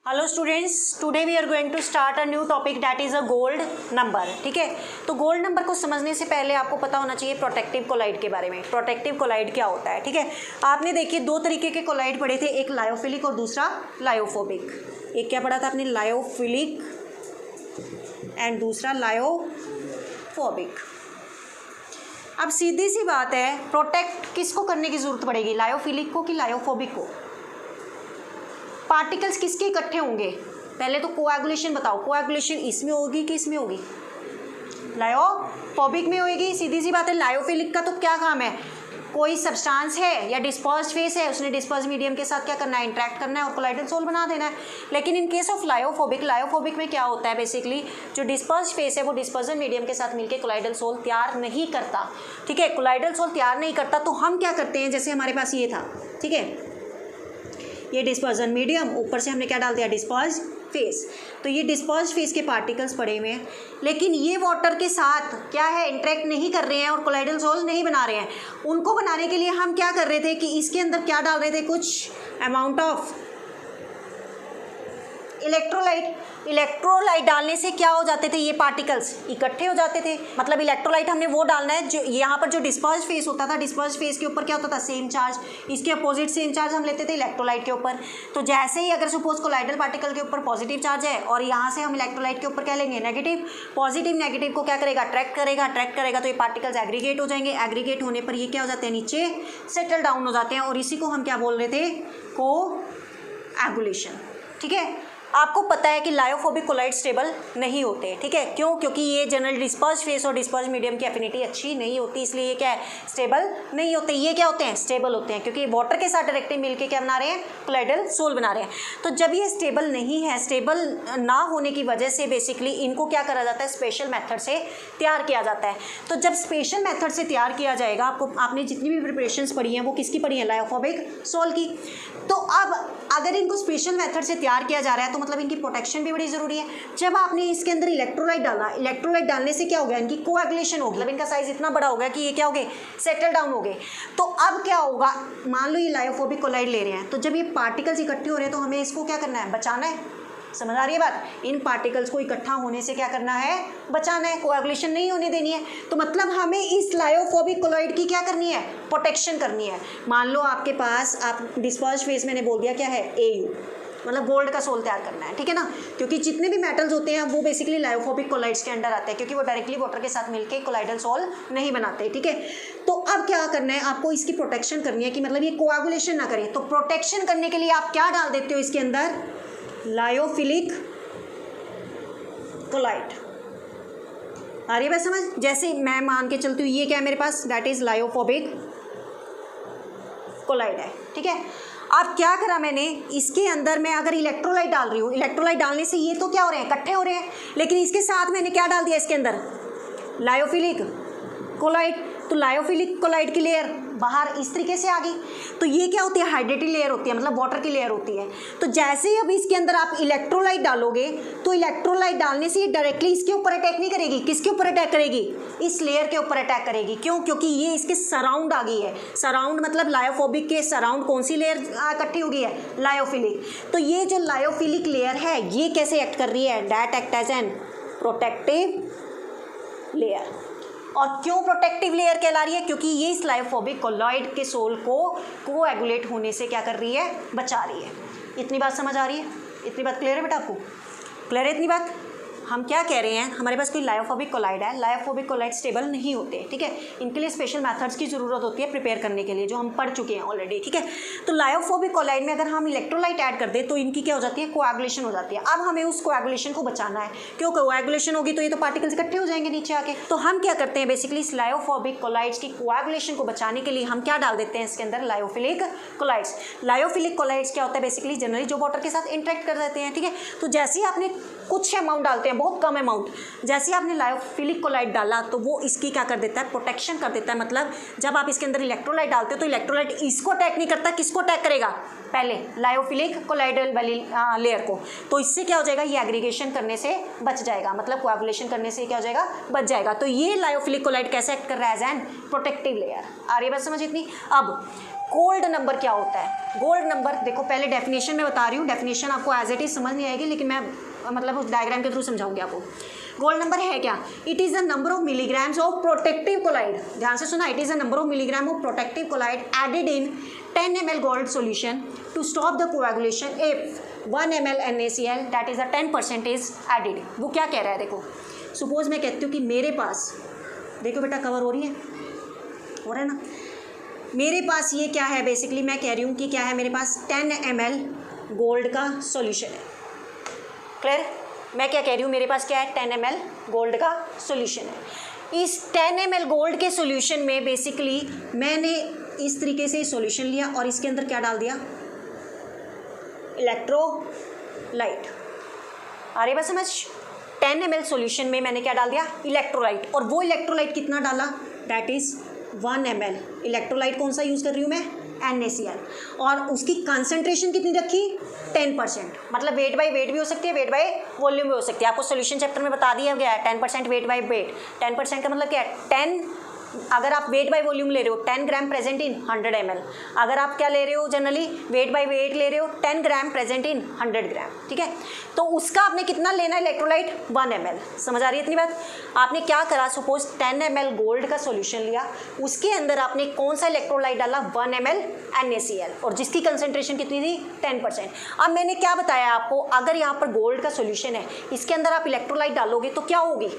Hello students, today we are going to start a new topic that is a gold number. ठीक है, तो gold number को समझने से पहले आपको पता होना चाहिए प्रोटेक्टिव कोलाइड के बारे में। प्रोटेक्टिव कोलाइड क्या होता है? ठीक है, आपने देखिए दो तरीके के कोलाइड पढ़े थे, एक लायोफिलिक और दूसरा लायोफोबिक। एक क्या पढ़ा था आपने? लायोफिलिक एंड दूसरा लायोफोबिक। अब सीधी सी बात है, प्रोटेक्ट किसको करने की जरूरत पड़ेगी, लायोफिलिक को कि लायोफोबिक को? पार्टिकल्स किसके इकट्ठे होंगे? पहले तो कोएगुलेशन बताओ, कोएगुलेशन इसमें होगी कि इसमें होगी? लायोफोबिक में होगी। सीधी सी बात है, लायोफिलिक का तो क्या काम है, कोई सब्सटेंस है या डिस्पर्स्ड फेस है, उसने डिस्पर्स्ड मीडियम के साथ क्या करना है, इंटरेक्ट करना है और कोलाइडल सोल बना देना है। लेकिन in case of lyophobic, lyophobic में क्या होता है, बेसिकली जो डिस्पर्स्ड फेस है वो डिस्पर्जन मीडियम के साथ मिलकर कोलाइडल सोल तैयार नहीं करता। ठीक है, कोलाइडल सोल तैयार नहीं करता तो हम क्या करते हैं, जैसे हमारे पास ये था, ठीक है, ये डिस्पर्जन मीडियम, ऊपर से हमने क्या डाल दिया, डिस्पर्स्ड फेस। तो ये डिस्पर्स्ड फेस के पार्टिकल्स पड़े हुए हैं, लेकिन ये वाटर के साथ क्या है, इंटरेक्ट नहीं कर रहे हैं और कोलाइडल सोल नहीं बना रहे हैं। उनको बनाने के लिए हम क्या कर रहे थे कि इसके अंदर क्या डाल रहे थे, कुछ अमाउंट ऑफ इलेक्ट्रोलाइट। इलेक्ट्रोलाइट डालने से क्या हो जाते थे, ये पार्टिकल्स इकट्ठे हो जाते थे। मतलब इलेक्ट्रोलाइट हमने वो डालना है जो यहाँ पर जो डिस्पर्स्ड फेस होता था, डिस्पर्स्ड फेस के ऊपर क्या होता था, सेम चार्ज, इसके अपोजिट सेम चार्ज हम लेते थे इलेक्ट्रोलाइट के ऊपर। तो जैसे ही अगर सपोज कोलाइडल पार्टिकल के ऊपर पॉजिटिव चार्ज है और यहाँ से हम इलेक्ट्रोलाइट के ऊपर क्या लेंगे, नेगेटिव, पॉजिटिव नेगेटिव को क्या करेगा, अट्रैक्ट करेगा, अट्रैक्ट करेगा तो ये पार्टिकल्स एग्रीगेट हो जाएंगे। एग्रीगेट होने पर ये क्या हो जाते हैं, नीचे सेटल डाउन हो जाते हैं और इसी को हम क्या बोल रहे थे, कोएगुलेशन। ठीक है, आपको पता है कि लायोफोबिक कोलाइड स्टेबल नहीं होते। ठीक है, क्यों? क्योंकि ये जनरल डिस्पर्स्ड फेस और डिस्पर्स्ड मीडियम की एफिनिटी अच्छी नहीं होती, इसलिए ये क्या है, स्टेबल नहीं होते। ये क्या होते हैं, स्टेबल होते हैं, क्योंकि वाटर के साथ डायरेक्टली मिलके क्या बना रहे हैं, कोलाइडल सोल बना रहे हैं। तो जब ये स्टेबल नहीं है, स्टेबल ना होने की वजह से बेसिकली इनको क्या करा जाता है, स्पेशल मेथड से तैयार किया जाता है। तो जब स्पेशल मेथड से तैयार किया जाएगा, आपने जितनी भी प्रिपरेशंस पढ़ी हैं वो किसकी पढ़ी हैं, लायोफोबिक सोल की। तो अब अगर इनको स्पेशल मेथड से तैयार किया जा रहा है तो मतलब इनकी प्रोटेक्शन भी बड़ी ज़रूरी है। जब आपने इसके अंदर इलेक्ट्रोलाइट डाला, इलेक्ट्रोलाइट डालने से क्या हो गया, इनकी कोएगुलेशन होगी, मतलब इनका साइज इतना बड़ा हो गया कि ये क्या हो गए, सेटल डाउन हो गए। तो अब क्या होगा, मान लो ये लायोफोबिक कोलाइड ले रहे हैं, तो जब ये पार्टिकल्स इकट्ठे हो रहे हैं तो हमें इसको क्या करना है, बचाना है। समझ आ रही है बात? इन पार्टिकल्स को इकट्ठा होने से क्या करना है, बचाना है, कोएगुलेशन नहीं होने देनी है। तो मतलब हमें इस लायोफोबिक कोलाइड की क्या करनी है, प्रोटेक्शन करनी है। मान लो आपके पास, आप डिस्पर्स्ड फेस मैंने बोल दिया क्या है, AU, मतलब गोल्ड का सोल तैयार करना है। ठीक है ना, क्योंकि जितने भी मेटल्स होते हैं वो बेसिकली लायोफोबिक कोलाइड्स के अंडर आते हैं, क्योंकि वो डायरेक्टली वाटर के साथ मिलके कोलाइडल सोल नहीं बनाते। ठीक है, तो अब क्या करना है, आपको इसकी प्रोटेक्शन करनी है कि मतलब ये कोएगुलेशन ना करे। तो प्रोटेक्शन करने के लिए आप क्या डाल देते हो इसके अंदर, लायोफिलिक कोलाइड। आ रही है बात समझ? जैसे मैं मान के चलती हूँ ये क्या है मेरे पास, दैट इज लायोफोबिक कोलाइड है। ठीक है, अब क्या करा मैंने, इसके अंदर मैं अगर इलेक्ट्रोलाइट डाल रही हूँ, इलेक्ट्रोलाइट डालने से ये तो क्या हो रहे हैं, इकट्ठे हो रहे हैं, लेकिन इसके साथ मैंने क्या डाल दिया इसके अंदर, लायोफिलिक कोलाइड। तो लायोफिलिक कोलाइड की लेयर बाहर इस तरीके से आ गई। तो ये क्या होती है, हाइड्रेटेड लेयर होती है, मतलब वाटर की लेयर होती है। तो जैसे ही अब इसके अंदर आप इलेक्ट्रोलाइट डालोगे तो इलेक्ट्रोलाइट डालने से ये डायरेक्टली इसके ऊपर अटैक नहीं करेगी, किसके ऊपर अटैक करेगी, इस लेयर के ऊपर अटैक करेगी। क्यों? क्योंकि ये इसके सराउंड आ गई है। सराउंड मतलब लायोफोबिक के सराउंड कौन सी लेयर इकट्ठी हो गई है, लायोफिलिक। तो ये जो लायोफिलिक लेयर है ये कैसे एक्ट कर रही है, that act as an protective layer. और क्यों प्रोटेक्टिव लेयर कहला रही है, क्योंकि ये इस लायोफोबिक कोलाइड के सोल को कोएगुलेट होने से क्या कर रही है, बचा रही है। इतनी बात समझ आ रही है? इतनी बात क्लियर है बेटा आपको? क्लियर है इतनी बात? हम क्या कह रहे हैं, हमारे पास कोई लायोफोबिक कोलाइड है, लायोफोबिक कोलाइड स्टेबल नहीं होते। ठीक है, इनके लिए स्पेशल मेथड्स की ज़रूरत होती है प्रिपेयर करने के लिए, जो हम पढ़ चुके हैं ऑलरेडी। ठीक है, तो लायोफोबिक कोलाइड में अगर हम इलेक्ट्रोलाइट ऐड कर दें तो इनकी क्या हो जाती है, कोएगुलेशन हो जाती है। अब हमें उस कोएगुलेशन को बचाना है, क्यों, कोएगुलेशन होगी तो ये तो पार्टिकल्स इकट्ठे हो जाएंगे नीचे आके। तो हम क्या करते हैं, बेसिकली इस लायोफोबिक कोलाइड्स की कोएगुलेशन को बचाने के लिए हम क्या डाल देते हैं इसके अंदर, लायोफिलिक कोलाइड्स। लायोफिलिक कोलाइड्स क्या होता है, बेसिकली जनरली जो वाटर के साथ इंटरेक्ट कर देते हैं। ठीक है, तो जैसे ही आपने कुछ अमाउंट डालते हैं, बहुत कम अमाउंट, जैसे ही आपने लायोफिलिक कोलाइड डाला तो वो इसकी क्या कर देता है, प्रोटेक्शन कर देता है। मतलब जब आप इसके अंदर इलेक्ट्रोलाइट डालते हो तो इलेक्ट्रोलाइट इसको अटैक नहीं करता, किसको अटैक करेगा, पहले लायोफिलिक कोलाइडल वाली लेयर को। तो इससे क्या हो जाएगा, ये एग्रीगेशन करने से बच जाएगा, मतलब कोएगुलेशन करने से क्या हो जाएगा, बच जाएगा। तो ये लायोफिलिक कोलाइड कैसे एक्ट कर रहा है, एज एन प्रोटेक्टिव लेयर। आ रही है बात समझ इतनी? अब गोल्ड नंबर क्या होता है? गोल्ड नंबर देखो, पहले डेफिनेशन में बता रही हूँ, डेफिनेशन आपको एज इट इज समझ नहीं आएगी, लेकिन मैं मतलब उस डायग्राम के थ्रू समझाऊंगी आपको। गोल्ड नंबर है क्या? It is the number of milligrams of protective colloid, ध्यान से सुना, it is the number of milligram of protective colloid added in 10 ml gold solution to stop the coagulation if 1 ml NaCl that is the 10% is added. वो क्या कह रहा है देखो, suppose मैं कहती हूँ कि मेरे पास, देखो बेटा कवर हो रही है, हो रहा है ना, मेरे पास ये क्या है, बेसिकली मैं कह रही हूँ कि क्या है, मेरे पास 10 ml गोल्ड का सॉल्यूशन है। क्लियर? मैं क्या कह रही हूँ, मेरे पास क्या है, 10 ml गोल्ड का सॉल्यूशन है। इस 10 ml गोल्ड के सॉल्यूशन में बेसिकली मैंने इस तरीके से सॉल्यूशन लिया और इसके अंदर क्या डाल दिया, इलेक्ट्रोलाइट। आ रही बात समझ? 10 ml सॉल्यूशन में मैंने क्या डाल दिया, इलेक्ट्रोलाइट, और वो इलेक्ट्रोलाइट कितना डाला, दैट इज 1 ml। इलेक्ट्रोलाइट कौन सा यूज़ कर रही हूँ मैं, NaCl, और उसकी कंसंट्रेशन कितनी रखी, 10%। मतलब वेट बाय वेट भी हो सकती है, वेट बाय वॉल्यूम भी हो सकती है, आपको सॉल्यूशन चैप्टर में बता दिया गया है। 10% वेट बाय वेट, 10% का मतलब क्या है, 10, अगर आप वेट बाय वॉल्यूम ले रहे हो 10 ग्राम प्रेजेंट इन 100 ml, अगर आप क्या ले रहे हो, जनरली वेट बाय वेट ले रहे हो 10 ग्राम प्रेजेंट इन 100 ग्राम, ठीक है। तो उसका आपने कितना लेना है इलेक्ट्रोलाइट, 1 ml। समझ आ रही है इतनी बात? आपने क्या करा, सपोज 10 ml गोल्ड का सॉल्यूशन लिया, उसके अंदर आपने कौन सा इलेक्ट्रोलाइट डाला, 1 ml NaCl, और जिसकी कंसंट्रेशन कितनी थी, 10%। अब मैंने क्या बताया आपको, अगर यहाँ पर गोल्ड का सॉल्यूशन है, इसके अंदर आप इलेक्ट्रोलाइट डालोगे तो क्या होगी,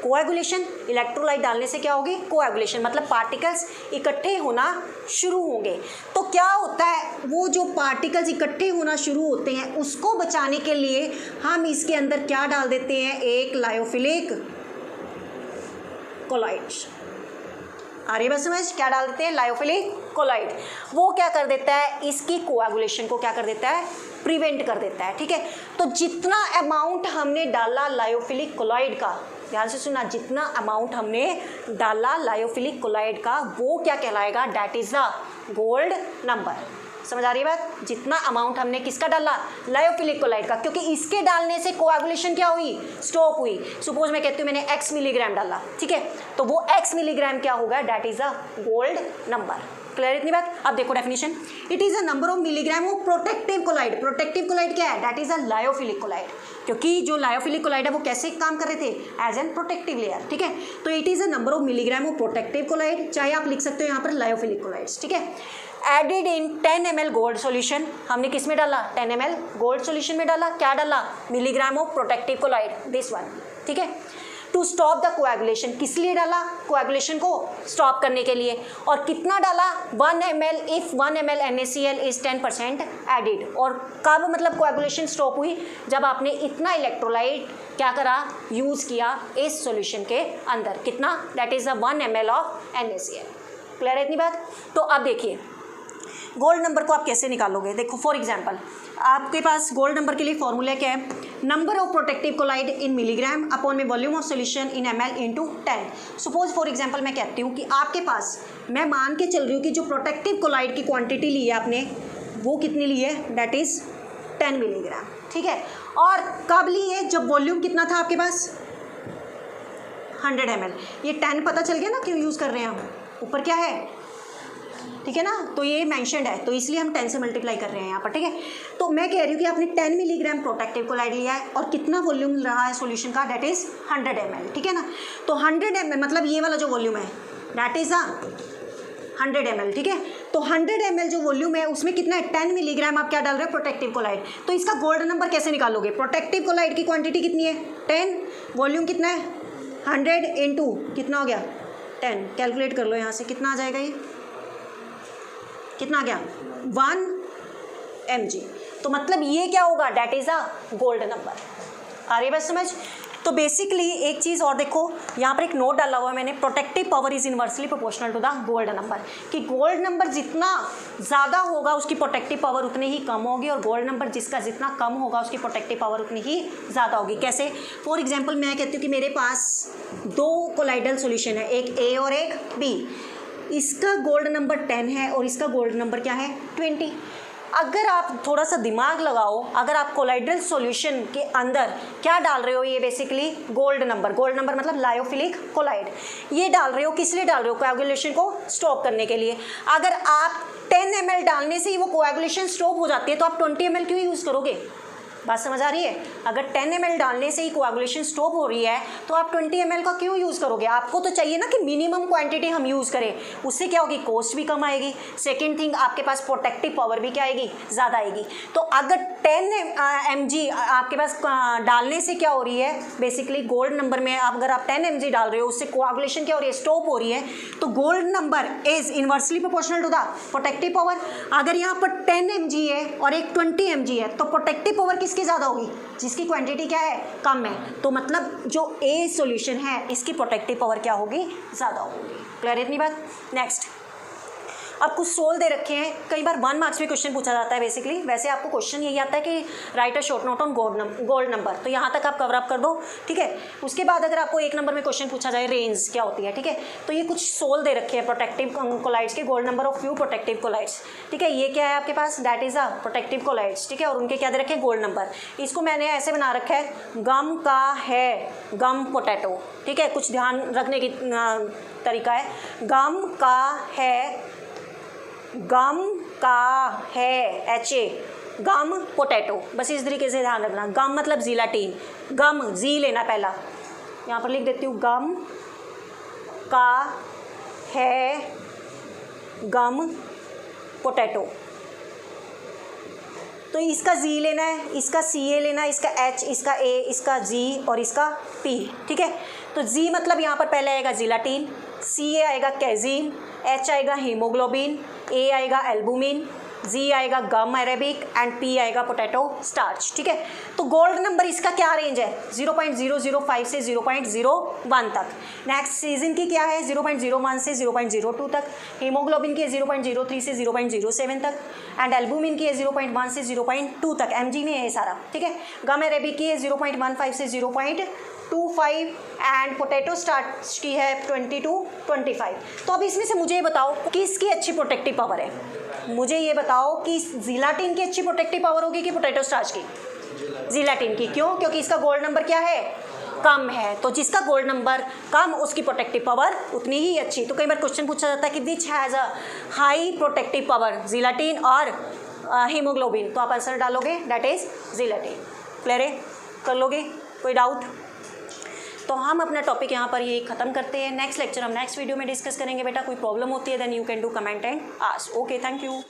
कोएगुलेशन। इलेक्ट्रोलाइट डालने से क्या होगी, कोएगुलेशन, मतलब पार्टिकल्स इकट्ठे होना शुरू होंगे। तो क्या होता है, वो जो पार्टिकल्स इकट्ठे होना शुरू होते हैं उसको बचाने के लिए हम इसके अंदर क्या डाल देते हैं, एक लायोफिलिक कोलाइड। आ रही बस समझ, क्या डाल देते हैं, लायोफिलिक कोलाइड। वो क्या कर देता है, इसकी कोएगुलेशन को क्या कर देता है, प्रिवेंट कर देता है, ठीक है। तो जितना अमाउंट हमने डाला लायोफिलिक कोलाइड का, ध्यान से सुना, जितना अमाउंट हमने डाला लायोफिलिक कोलाइड का, वो क्या कहलाएगा, that is the gold number. समझ आ रही है बात? जितना अमाउंट हमने किसका डाला, लायोफिलिक कोलाइड का, क्योंकि इसके डालने से कोएगुलेशन क्या हुई, स्टॉप हुई। सपोज मैं कहती हूँ मैंने x मिलीग्राम डाला, ठीक है, तो वो x मिलीग्राम क्या होगा, that is the gold number. Clear इतनी बात? अब देखो definition, it is a number of milligram of protective colloid. Protective colloid क्या है, that is a lyophilic colloid, क्योंकि जो लायोफिलिक कोलाइड है वो कैसे काम कर रहे थे, एज एन प्रोटेक्टिव लेयर, ठीक है। तो it is a number of milligram of protective colloid, चाहे आप लिख सकते हो यहाँ पर लायोफिलिक कोलाइड्स, ठीक है। Added in 10 ml gold solution, हमने किस में डाला, 10 ml गोल्ड सॉल्यूशन में डाला, क्या डाला, milligram of protective colloid, this one, ठीक है। टू स्टॉप द कोएगुलेशन, किस लिए डाला, कोएगुलेशन को स्टॉप करने के लिए, और कितना डाला, 1 ml if 1 ml NaCl is 10% added. और कब मतलब कोएगुलेशन स्टॉप हुई, जब आपने इतना इलेक्ट्रोलाइट क्या करा, यूज़ किया इस सॉल्यूशन के अंदर, कितना, that is the 1 ml of NaCl। Clear है इतनी बात? तो अब देखिए गोल्ड नंबर को आप कैसे निकालोगे, देखो फॉर एग्जांपल आपके पास गोल्ड नंबर के लिए फॉर्मूला क्या है, number of protective colloid in milligram upon में volume of solution in ml into 10। Suppose for example मैं कहती हूँ कि आपके पास, मैं मान के चल रही हूँ कि जो प्रोटेक्टिव कोलाइड की क्वांटिटी ली है आपने, वो कितनी ली है, दैट इज 10 मिलीग्राम, ठीक है। और कब ली है, जब वॉल्यूम कितना था आपके पास, 100 ml। ये 10 पता चल गया ना क्यों यूज़ कर रहे हैं हम, ऊपर क्या है, ठीक है ना, तो ये मेंशन्ड है, तो इसलिए हम 10 से मल्टीप्लाई कर रहे हैं यहाँ पर, ठीक है। तो मैं कह रही हूँ कि आपने 10 मिलीग्राम प्रोटेक्टिव कोलाइड लिया है और कितना वॉल्यूम रहा है सॉल्यूशन का, दैट इज 100 ml, ठीक है ना। तो 100 ml मतलब ये वाला जो वॉल्यूम है, दैट इज 100 ml, ठीक है। तो 100 ml जो वॉल्यूम है उसमें कितना है, 10 मिलीग्राम आप क्या डाल रहे हो, प्रोटेक्टिव कोलाइड। तो इसका गोल्ड नंबर कैसे निकालोगे, प्रोटेक्टिव कोलाइड की क्वांटिटी कितनी है, 10, वॉल्यूम कितना है, 100 इंटू कितना हो गया, 10, कैलकुलेट कर लो यहाँ से कितना आ जाएगा, ये कितना आ गया, 1 mg। तो मतलब ये क्या होगा, that is a gold number. आ रही है बस समझ? तो बेसिकली एक चीज़ और देखो, यहाँ पर एक नोट डाला हुआ है मैंने, protective power is inversely proportional to the gold number, कि गोल्ड नंबर जितना ज़्यादा होगा उसकी प्रोटेक्टिव पावर उतनी ही कम होगी, और गोल्ड नंबर जिसका जितना कम होगा उसकी प्रोटेक्टिव पावर उतनी ही ज़्यादा होगी। कैसे, फॉर एग्जाम्पल मैं कहती हूँ कि मेरे पास 2 कोलाइडल सोल्यूशन है, एक A और एक B, इसका गोल्ड नंबर 10 है और इसका गोल्ड नंबर क्या है, 20। अगर आप थोड़ा सा दिमाग लगाओ, अगर आप कोलाइडल सॉल्यूशन के अंदर क्या डाल रहे हो, ये बेसिकली गोल्ड नंबर मतलब लायोफिलिक कोलाइड, ये डाल रहे हो, किस लिए डाल रहे हो, कोएगुलेशन को स्टॉप करने के लिए। अगर आप 10 ml डालने से ही वो कोएगुलेशन स्टॉप हो जाती है, तो आप 20 ml क्यों यूज़ करोगे? बात समझ आ रही है? अगर 10 ml डालने से ही कोएगुलेशन स्टॉप हो रही है तो आप 20 ml का क्यों यूज़ करोगे? आपको तो चाहिए ना कि मिनिमम क्वांटिटी हम यूज़ करें, उससे क्या होगी, कॉस्ट भी कम आएगी। सेकेंड थिंग, आपके पास प्रोटेक्टिव पावर भी क्या आएगी, ज़्यादा आएगी। तो अगर 10 mg आपके पास डालने से क्या हो रही है, बेसिकली गोल्ड नंबर में अगर आप 10 mg डाल रहे हो, उससे कोएगुलेशन क्या हो रही है, स्टॉप हो रही है, तो gold number is inversely proportional to the protective power. अगर यहाँ पर 10 mg है और एक 20 mg है, तो प्रोटेक्टिव पावर किसकी ज़्यादा होगी, जिसकी क्वांटिटी क्या है, कम है। तो मतलब जो ए सॉल्यूशन है इसकी प्रोटेक्टिव पावर क्या होगी, ज़्यादा होगी। क्लियर है इतनी बात? नेक्स्ट, अब कुछ सोल दे रखे हैं, कई बार 1 मार्क्स में क्वेश्चन पूछा जाता है बेसिकली। वैसे आपको क्वेश्चन यही आता है कि right a short note on gold number, तो यहाँ तक आप कवर अप कर दो, ठीक है। उसके बाद अगर आपको 1 नंबर में क्वेश्चन पूछा जाए रेंज क्या होती है, ठीक है, तो ये कुछ सोल दे रखे हैं प्रोटेक्टिव कोलाइड्स के, gold number of few protective colloids, ठीक है। ये क्या है आपके पास, that is a protective colloids, ठीक है, और उनके क्या दे रखे हैं, गोल्ड नंबर। इसको मैंने ऐसे बना रखा है, गम का है, गम पोटैटो, ठीक है, कुछ ध्यान रखने की तरीका है, गम का है, गम का है, HA, गम पोटैटो, बस इस तरीके से ध्यान रखना। गम मतलब जीलाटीन, गम जी लेना पहला, यहाँ पर लिख देती हूँ, गम का है, गम पोटैटो। तो इसका जी लेना है, इसका CA लेना है, इसका H, इसका A, इसका G और इसका P, ठीक है। तो जी मतलब यहाँ पर पहले आएगा जीलाटीन, CA आएगा कैजीन, H आएगा हीमोग्लोबिन, A आएगा एल्बुमिन, G आएगा गम अरेबिक एंड P आएगा पोटैटो स्टार्च, ठीक है। तो गोल्ड नंबर इसका क्या रेंज है, 0.005 से 0.01 तक। नेक्स्ट सीजन की क्या है, 0.01 से 0.02 तक। हीमोग्लोबिन की है 0.03 से 0.07 तक एंड एल्बुमिन की है 0.1 से 0.2 तक, mg में है ये सारा, ठीक है। गम अरेबिक की है 0.15 से 0.25 एंड पोटैटो स्टार्च की है 20 to 25। तो अब इसमें से मुझे ये बताओ कि इसकी अच्छी प्रोटेक्टिव पावर है, मुझे ये बताओ कि जीलाटीन की अच्छी प्रोटेक्टिव पावर होगी कि पोटैटो स्टार्च की, जीलाटीन की। क्यों? क्योंकि इसका गोल्ड नंबर क्या है, कम है, तो जिसका गोल्ड नंबर कम उसकी प्रोटेक्टिव पावर उतनी ही अच्छी। तो कई बार क्वेश्चन पूछा जाता है कि which has a high protective power, gelatin और हीमोग्लोबिन, तो आप आंसर डालोगे दैट इज जीलाटीन। क्लियर है, कर लोगे, कोई डाउट? तो हम अपना टॉपिक यहाँ पर ये खत्म करते हैं। नेक्स्ट लेक्चर हम नेक्स्ट वीडियो में डिस्कस करेंगे बेटा। कोई प्रॉब्लम होती है then you can do comment and ask. Okay, thank you.